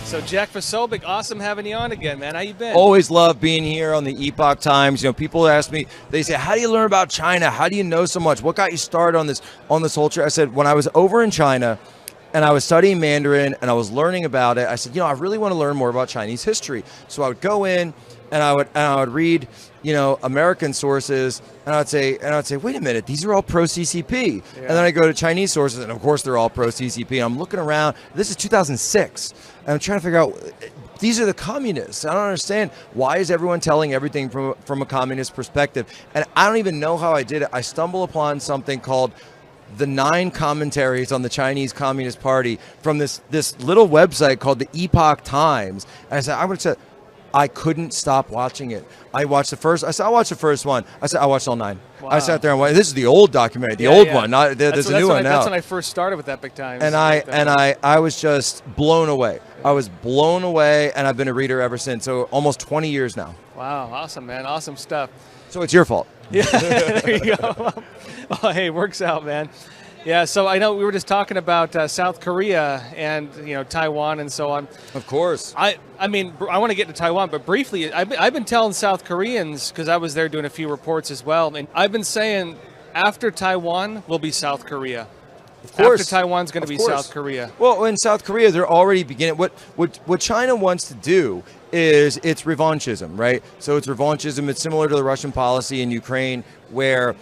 So Jack Posobiec, awesome having you on again, man. How you been? Always love being here on the Epoch Times. You know, people ask me, they say, how do you learn about China? How do you know so much? What got you started on this whole trip? I said, when I was over in China and I was studying Mandarin and I was learning about it, I said, I really want to learn more about Chinese history. So I would go in and I would read, American sources, and I would say, wait a minute, these are all pro-CCP. Yeah. And then I go to Chinese sources, and of course they're all pro-CCP. I'm looking around. This is 2006, and I'm trying to figure out, these are the communists. I don't understand, why is everyone telling everything from a communist perspective? And I don't even know how I did it. I stumbled upon something called the 9 commentaries on the Chinese Communist Party from this little website called the Epoch Times. And I would say, I couldn't stop watching it. I watched the first. I watched the first one. I watched all 9. Wow. I sat there and this is the old documentary, the old one. Not there's a new one now. That's when I first started with Epoch Times. And I was just blown away. I was blown away, and I've been a reader ever since. So almost 20 years now. Wow, awesome, man, awesome stuff. So it's your fault. Yeah, there you go. Well, hey, works out, man. Yeah, so I know we were just talking about South Korea and Taiwan and so on. Of course. I mean, I want to get to Taiwan, but briefly, I've been telling South Koreans, because I was there doing a few reports as well, and I've been saying after Taiwan will be South Korea. Of course. After Taiwan's going to be South Korea. Well, in South Korea, they're already beginning. What China wants to do is it's revanchism, right? So it's revanchism. It's similar to the Russian policy in Ukraine, where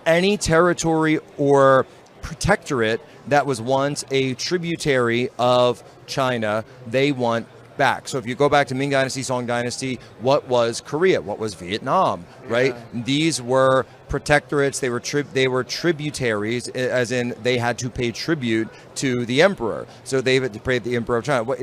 any territory or protectorate that was once a tributary of China, they want back. So if you go back to Ming Dynasty, Song Dynasty, what was Korea? What was Vietnam, right? Yeah. These were protectorates. They were tributaries, as in they had to pay tribute to the emperor. So they had to pay the emperor of China.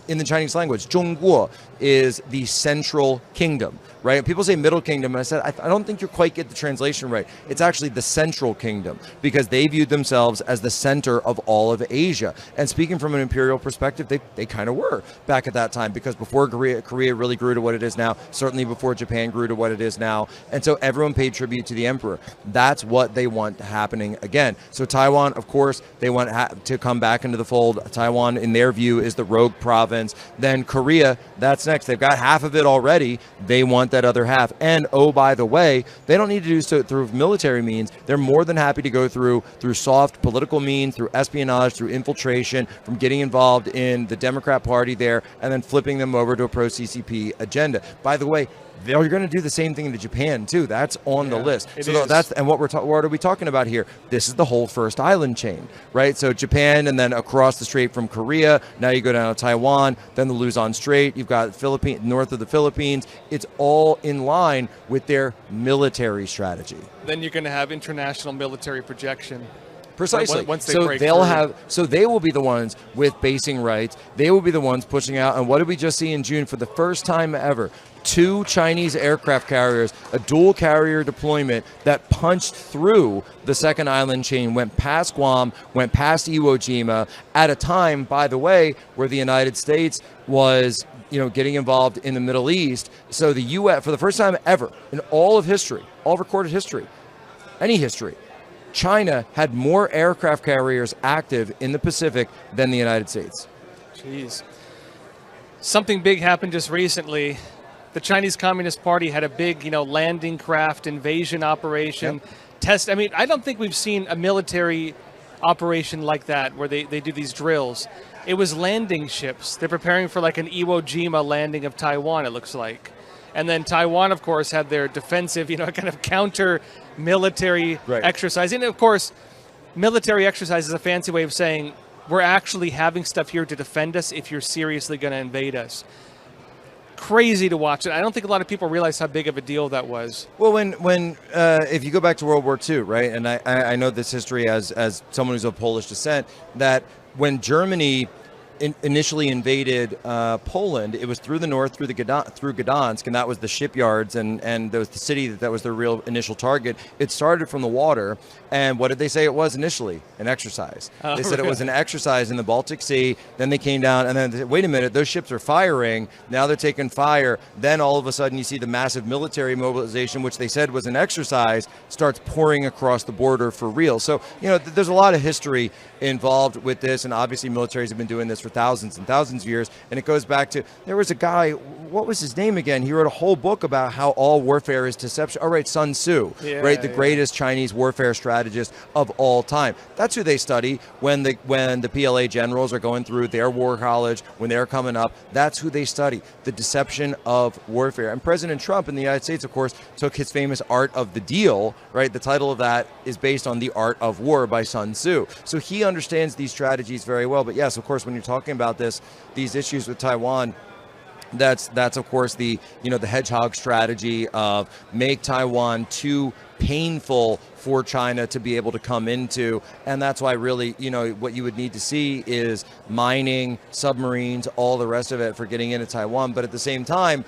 In the Chinese language, 中国 is the central kingdom, right? People say middle kingdom, and I said, I don't think you quite get the translation right. It's actually the central kingdom, because they viewed themselves as the center of all of Asia. And speaking from an imperial perspective, they kind of were back at that time, because before Korea really grew to what it is now, certainly before Japan grew to what it is now. And so everyone paid tribute to the emperor. That's what they want happening again. So Taiwan, of course, they want to come back into the fold. Taiwan, in their view, is the rogue province. Then Korea, that's next. They've got half of it already. They want that other half. And oh, by the way, they don't need to do so through military means. They're more than happy to go through soft political means, through espionage, through infiltration, from getting involved in the Democrat Party there, and then flipping them over to a pro-CCP agenda. By the way, they're going to do the same thing to Japan too. That's on the list. So that's, and what are we talking about here? This is the whole first island chain, right? So Japan, and then across the strait from Korea. Now you go down to Taiwan, then the Luzon Strait. You've got north of the Philippines. It's all in line with their military strategy. Then you're going to have international military projection. Precisely. Once they so break they'll through. So they will be the ones with basing rights. They will be the ones pushing out. And what did we just see in June? For the first time ever, 2 Chinese aircraft carriers, a dual carrier deployment that punched through the second island chain, went past Guam, went past Iwo Jima, at a time, by the way, where the United States was getting involved in the Middle East. So the U.S., for the first time ever in all of history, all recorded history, any history, China had more aircraft carriers active in the Pacific than the United States. Jeez. Something big happened just recently. The Chinese Communist Party had a big, landing craft invasion operation. Yep. I mean, I don't think we've seen a military operation like that where they do these drills. It was landing ships. They're preparing for like an Iwo Jima landing of Taiwan, it looks like. And then Taiwan, of course, had their defensive, kind of counter military exercise. And of course, military exercise is a fancy way of saying we're actually having stuff here to defend us if you're seriously going to invade us. Crazy to watch it. I don't think a lot of people realize how big of a deal that was. Well, when if you go back to World War II, right, and I know this history as someone who's of Polish descent, that when Germany initially invaded Poland, it was through the north, through Gdansk, and that was the shipyards, and there was the city that was their real initial target. It started from the water, and what did they say it was initially? An exercise. They said it was an exercise in the Baltic Sea. Then they came down, and then they said, wait a minute, those ships are firing. Now they're taking fire. Then all of a sudden you see the massive military mobilization, which they said was an exercise, starts pouring across the border for real. So, there's a lot of history involved with this, and obviously militaries have been doing this for thousands and thousands of years. And it goes back to, there was a guy, what was his name again? He wrote a whole book about how all warfare is deception. Oh, right, Sun Tzu, right? The greatest Chinese warfare strategist of all time. That's who they study when the PLA generals are going through their war college, when they're coming up. That's who they study, the deception of warfare. And President Trump in the United States, of course, took his famous Art of the Deal, right? The title of that is based on The Art of War by Sun Tzu. So he understands these strategies very well. But yes, of course, when you're talking about these issues with Taiwan, that's of course the the hedgehog strategy of make Taiwan too painful for China to be able to come into, and that's why really what you would need to see is mining, submarines, all the rest of it for getting into Taiwan. But at the same time,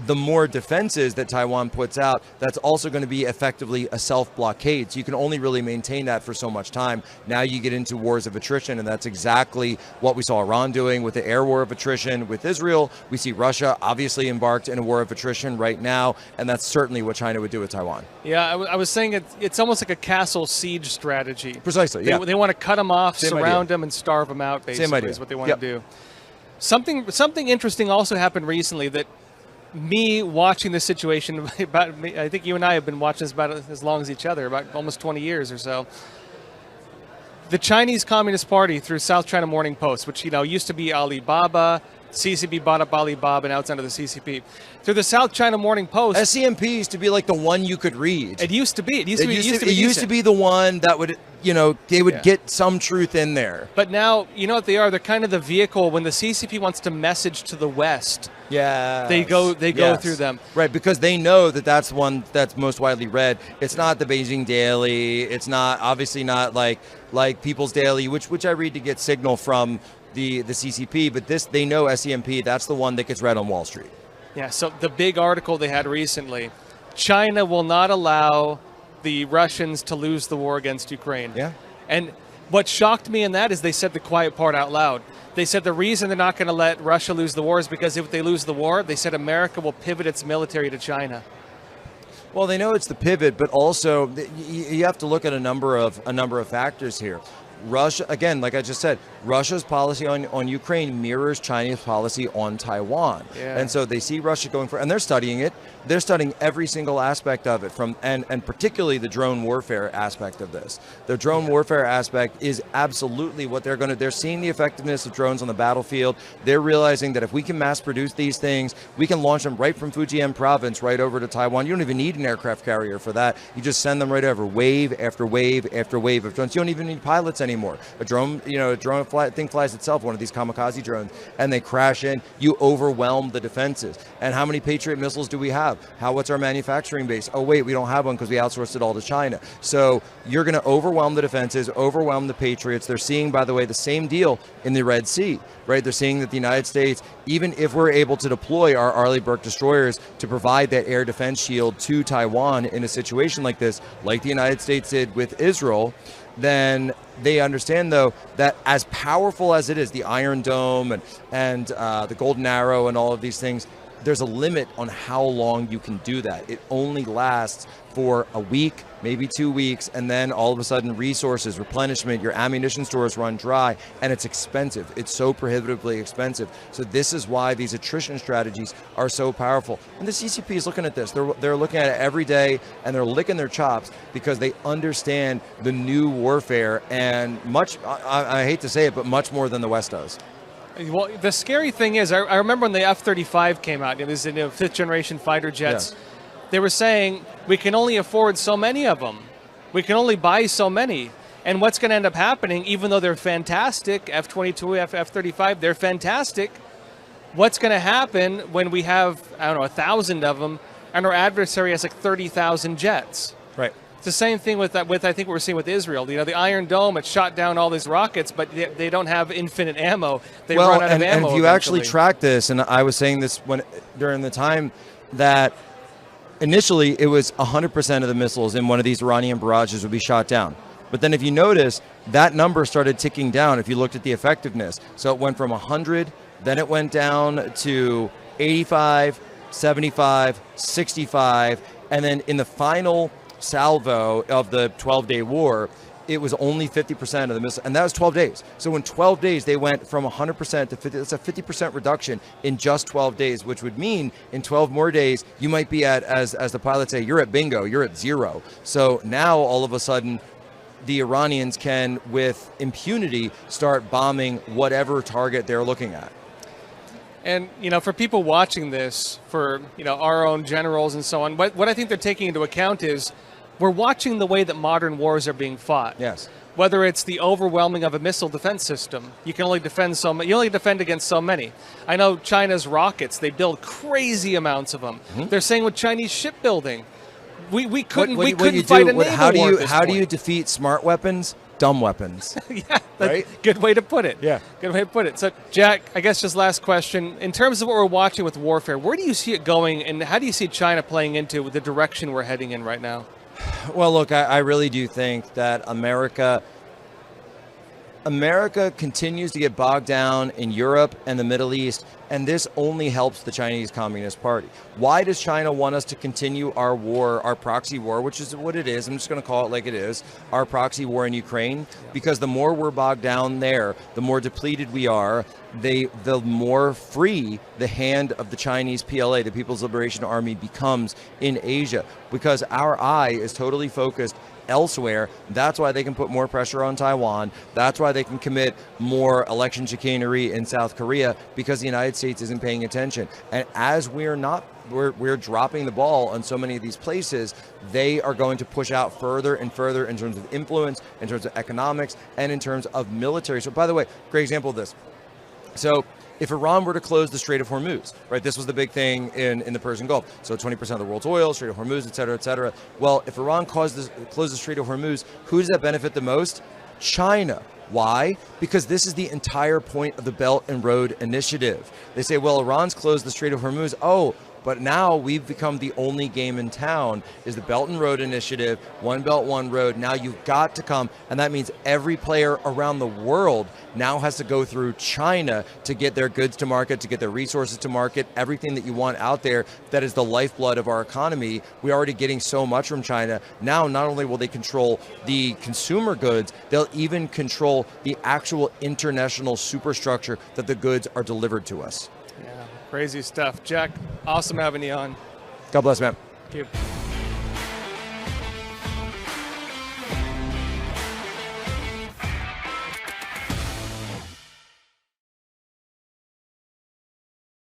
the more defenses that Taiwan puts out, that's also going to be effectively a self-blockade. So you can only really maintain that for so much time. Now you get into wars of attrition, and that's exactly what we saw Iran doing with the air war of attrition with Israel. We see Russia obviously embarked in a war of attrition right now, and that's certainly what China would do with Taiwan. Yeah, I was saying it's almost like a castle siege strategy. Precisely, yeah. They want to cut them off, Same surround idea. them, and starve them out, basically, Same idea. is what they want to do. Something interesting also happened recently that me watching this situation, I think you and I have been watching this about as long as each other, about almost 20 years or so. The Chinese Communist Party through South China Morning Post, which used to be Alibaba, CCP bought up Alibaba, and now it's under the CCP. Through the South China Morning Post, SCMP used to be like the one you could read. It used to be. It used to be the one that would, they would get some truth in there. But now, you know what they are? They're kind of the vehicle when the CCP wants to message to the West. Yeah, they go through them, right? Because they know that that's one that's most widely read. It's not the Beijing Daily. It's not obviously not like People's Daily, which I read to get signal from the CCP. But they know SCMP. That's the one that gets read on Wall Street. Yeah. So the big article they had recently, China will not allow the Russians to lose the war against Ukraine. Yeah. And what shocked me in that is they said the quiet part out loud. They said the reason they're not going to let Russia lose the war is because if they lose the war, they said America will pivot its military to China. Well, they know it's the pivot, but also you have to look at a number of factors here. Russia, again, like I just said, Russia's policy on Ukraine mirrors China's policy on Taiwan. Yeah. And so they see Russia going for, and they're studying it. They're studying every single aspect of it, and particularly the drone warfare aspect of this. The drone warfare aspect is absolutely what they're seeing the effectiveness of drones on the battlefield. They're realizing that if we can mass produce these things, we can launch them right from Fujian province right over to Taiwan. You don't even need an aircraft carrier for that. You just send them right over, wave after wave after wave of drones. You don't even need pilots anymore. A drone, thing flies itself, one of these kamikaze drones, and they crash in. You overwhelm the defenses. And how many Patriot missiles do we have? What's our manufacturing base? Oh wait, we don't have one because we outsourced it all to China. So you're going to overwhelm the defenses, overwhelm the Patriots. They're seeing, by the way, the same deal in the Red Sea, right? They're seeing that the United States, even if we're able to deploy our Arleigh Burke destroyers to provide that air defense shield to Taiwan in a situation like this, like the United States did with Israel, then they understand, though, that as powerful as it is, the Iron Dome and the Golden Arrow and all of these things, there's a limit on how long you can do that. It only lasts for a week, maybe 2 weeks, and then all of a sudden resources, replenishment, your ammunition stores run dry, and it's expensive. It's so prohibitively expensive. So this is why these attrition strategies are so powerful. And the CCP is looking at this. They're looking at it every day, and they're licking their chops because they understand the new warfare, and much, I hate to say it, but much more than the West does. Well, the scary thing is, I remember when the F-35 came out, these fifth generation fighter jets, Yeah. They were saying, we can only afford so many of them. We can only buy so many. And what's going to end up happening, even though they're fantastic, F-22, F-35, they're fantastic, what's going to happen when we have, 1,000 of them, and our adversary has like 30,000 jets? Right. It's the same thing with I think what we're seeing with Israel. The Iron Dome, it shot down all these rockets, but they don't have infinite ammo. They run out of ammo. And if you eventually. actually track this, and I was saying this during the time that initially it was 100% of the missiles in one of these Iranian barrages would be shot down. But then if you notice, that number started ticking down if you looked at the effectiveness. So it went from 100, then it went down to 85, 75, 65, and then in the final salvo of the 12-day war, it was only 50% of the missile, and that was 12 days. So in 12 days, they went from 100% to 50. That's a 50% reduction in just 12 days, which would mean in 12 more days, you might be at, as the pilots say, you're at bingo, you're at zero. So now all of a sudden, the Iranians can, with impunity, start bombing whatever target they're looking at. And, for people watching this, for, our own generals and so on, what I think they're taking into account is we're watching the way that modern wars are being fought. Yes. Whether it's the overwhelming of a missile defense system, you only defend against so many. I know China's rockets, they build crazy amounts of them. Mm-hmm. They're saying with Chinese shipbuilding, we couldn't fight a naval war at this How do you point. defeat smart weapons? Dumb weapons. Yeah, right? Good way to put it. Yeah. Good way to put it. So, Jack, I guess just last question. In terms of what we're watching with warfare, where do you see it going, and how do you see China playing into the direction we're heading in right now? Well, look, I really do think that America continues to get bogged down in Europe and the Middle East, and this only helps the Chinese Communist Party. Why does China want us to continue our war, our proxy war, which is what it is, I'm just going to call it like it is, our proxy war in Ukraine? Yeah. Because the more we're bogged down there, the more depleted we are, the more free the hand of the Chinese PLA, the People's Liberation Army, becomes in Asia, because our eye is totally focused elsewhere. That's why they can put more pressure on Taiwan. That's why they can commit more election chicanery in South Korea, because the United States isn't paying attention. And as we're dropping the ball on so many of these places, they are going to push out further and further in terms of influence, in terms of economics, and in terms of military. So by the way, great example of this. So if Iran were to close the Strait of Hormuz, right, this was the big thing in the Persian Gulf. So 20% of the world's oil, Strait of Hormuz, et cetera, et cetera. Well, if Iran closes the Strait of Hormuz, who does that benefit the most? China. Why? Because this is the entire point of the Belt and Road Initiative. They say, well, Iran's closed the Strait of Hormuz. Oh, but now we've become the only game in town, is the Belt and Road Initiative, One Belt, One Road. Now you've got to come, and that means every player around the world now has to go through China to get their goods to market, to get their resources to market, everything that you want out there that is the lifeblood of our economy. We're already getting so much from China. Now, not only will they control the consumer goods, they'll even control the actual international superstructure that the goods are delivered to us. Yeah, crazy stuff. Jack, awesome having you on. God bless, man. Thank you.